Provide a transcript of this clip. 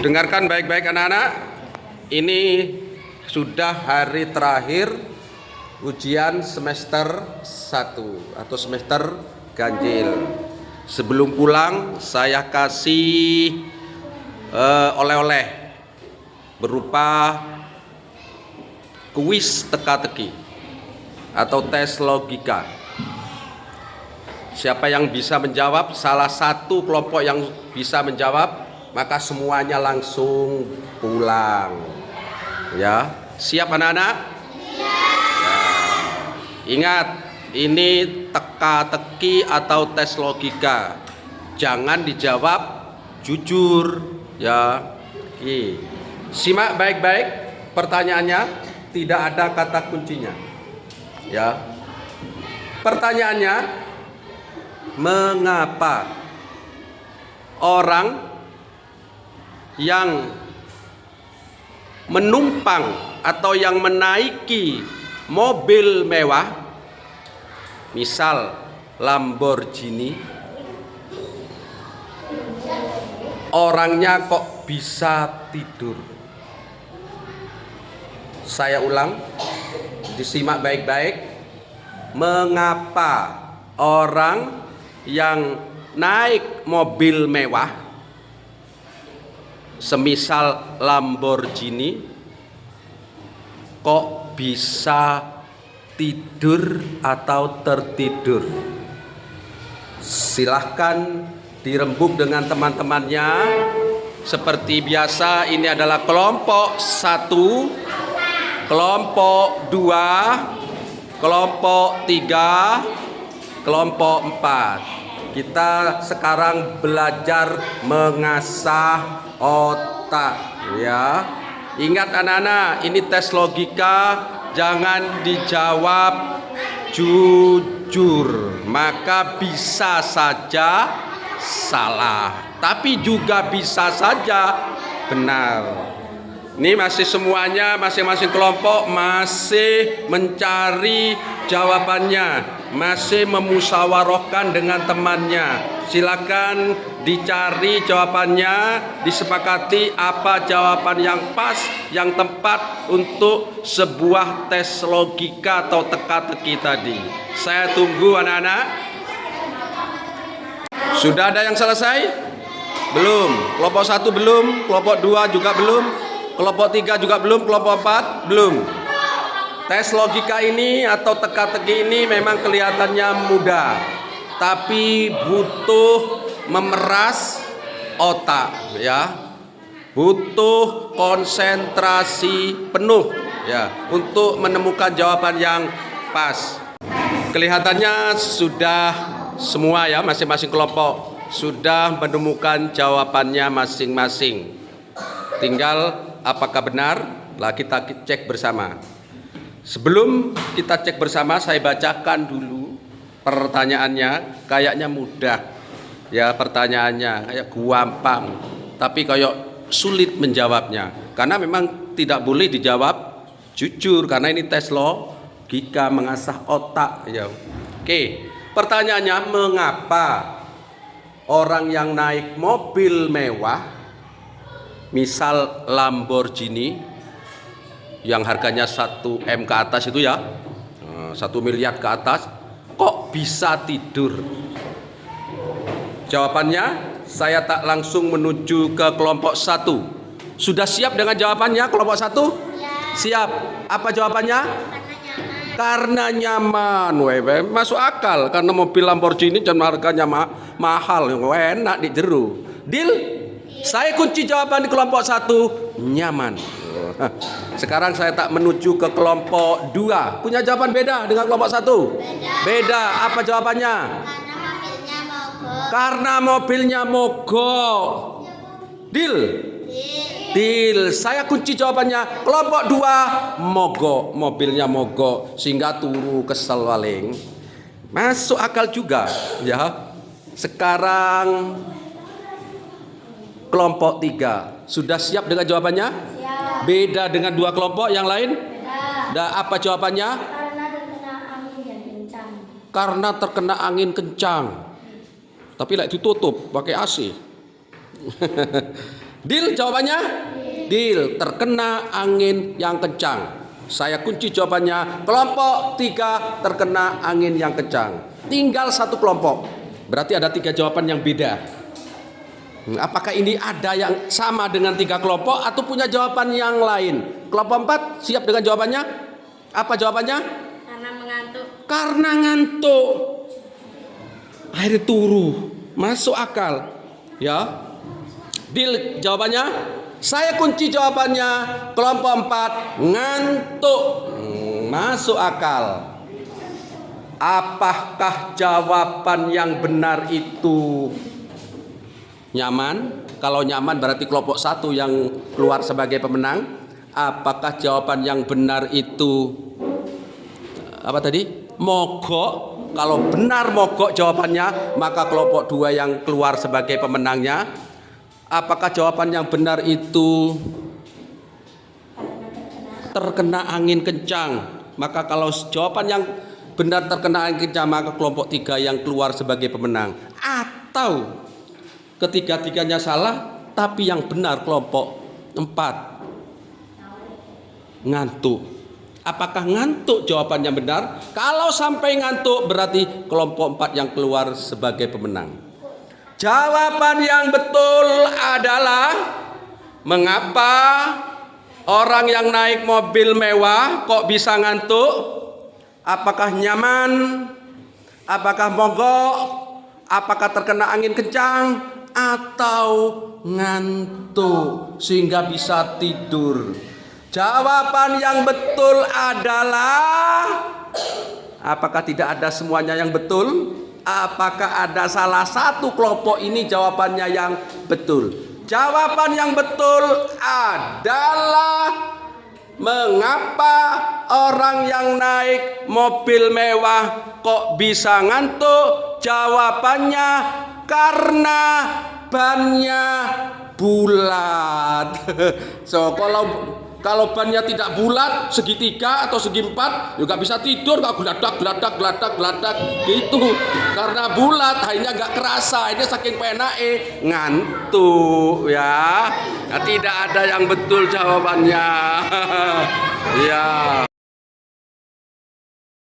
Dengarkan baik-baik anak-anak. Ini sudah hari terakhir ujian semester 1 atau semester ganjil. Sebelum pulang saya kasih oleh-oleh berupa kuis teka-teki atau tes logika. Siapa yang bisa menjawab, salah satu kelompok yang bisa menjawab, maka semuanya langsung pulang. Ya, siap anak-anak? Ya. Ingat, ini teka-teki atau tes logika. Jangan dijawab jujur, ya. Oke. Simak baik-baik pertanyaannya, tidak ada kata kuncinya. Ya. Pertanyaannya, mengapa orang yang menumpang atau yang menaiki mobil mewah, misal Lamborghini, orangnya kok bisa tidur? Saya ulang, disimak baik-baik. Mengapa orang yang naik mobil mewah semisal Lamborghini kok bisa tidur atau tertidur? Silahkan dirembuk dengan teman-temannya. Seperti biasa, ini adalah kelompok 1, kelompok 2, kelompok 3, kelompok 4. Kita sekarang belajar mengasah otak, ya. Ingat anak-anak, ini tes logika, jangan dijawab jujur, maka bisa saja salah, tapi juga bisa saja benar. Ini masih semuanya, masing-masing kelompok masih mencari jawabannya, masih memusyawarahkan dengan temannya. Silakan dicari jawabannya, disepakati apa jawaban yang pas, yang tepat untuk sebuah tes logika atau teka-teki tadi. Saya tunggu anak-anak. Sudah ada yang selesai? Belum. Kelompok 1 belum, kelompok 2 juga belum, kelompok 3 juga belum, kelompok 4 belum. Tes logika ini atau teka-teki ini memang kelihatannya mudah, tapi butuh memeras otak, ya. Butuh konsentrasi penuh, ya, untuk menemukan jawaban yang pas. Kelihatannya sudah semua, ya, masing-masing kelompok sudah menemukan jawabannya masing-masing. Tinggal apakah benar? Lah kita cek bersama. Sebelum kita cek bersama, saya bacakan dulu pertanyaannya. Kayaknya mudah, ya, pertanyaannya kayak gampang, tapi kayak sulit menjawabnya. Karena memang tidak boleh dijawab jujur, karena ini tes logika, mengasah otak, ya. Oke, pertanyaannya, mengapa orang yang naik mobil mewah, misal Lamborghini, yang harganya 1 M ke atas itu, ya, 1 miliar ke atas, kok bisa tidur? Jawabannya, saya tak langsung menuju ke kelompok 1. Sudah siap dengan jawabannya kelompok 1? Siap. Apa jawabannya? Karena nyaman. Masuk akal, karena mobil Lamborghini dan harganya mahal, enak di jeru. Deal? Saya kunci jawaban di kelompok 1, nyaman. Sekarang saya tak menuju ke kelompok 2. Punya jawaban beda dengan kelompok 1? Beda. Apa jawabannya? Karena mobilnya mogok. Deal? Deal. Saya kunci jawabannya kelompok 2, mogok. Mobilnya mogok sehingga turu kesel paling. Masuk akal juga, ya. Sekarang kelompok 3 sudah siap dengan jawabannya? Siap. Beda dengan 2 kelompok yang lain? Beda. Apa jawabannya? Karena terkena angin yang kencang. Karena terkena angin kencang. Tapi ditutup pakai AC. Deal jawabannya? Deal, terkena angin yang kencang. Saya kunci jawabannya, kelompok 3 terkena angin yang kencang. Tinggal satu kelompok. Berarti ada 3 jawaban yang beda. Apakah ini ada yang sama dengan 3 kelompok atau punya jawaban yang lain? Kelompok 4 siap dengan jawabannya? Apa jawabannya? Karena mengantuk. Karena ngantuk. Akhirnya turu. Masuk akal. Ya. Deal jawabannya? Saya kunci jawabannya, kelompok 4 ngantuk. Masuk akal. Apakah jawaban yang benar itu nyaman? Kalau nyaman berarti kelompok 1 yang keluar sebagai pemenang. Apakah jawaban yang benar itu apa tadi? Mogok. Kalau benar mogok jawabannya, maka kelompok 2 yang keluar sebagai pemenangnya. Apakah jawaban yang benar itu terkena angin kencang? Maka kalau jawaban yang benar terkena angin kencang, maka kelompok 3 yang keluar sebagai pemenang. Atau ketiga-tiganya salah, tapi yang benar kelompok 4 ngantuk. Apakah ngantuk jawabannya benar? Kalau sampai ngantuk berarti kelompok 4 yang keluar sebagai pemenang. Jawaban yang betul adalah mengapa orang yang naik mobil mewah kok bisa ngantuk? Apakah nyaman? Apakah mogok? Apakah terkena angin kencang? Atau ngantuk sehingga bisa tidur? Jawaban yang betul adalah, apakah tidak ada semuanya yang betul? Apakah ada salah satu kelompok ini jawabannya yang betul? Jawaban yang betul adalah mengapa orang yang naik mobil mewah kok bisa ngantuk? Jawabannya karena bannya bulat. So kalau bannya tidak bulat, segitiga atau segi 4, juga bisa tidur, nggak geladak gitu. Karena bulat, akhirnya nggak kerasa, ini saking penake ngantuk ya. Nah, tidak ada yang betul jawabannya. Ya.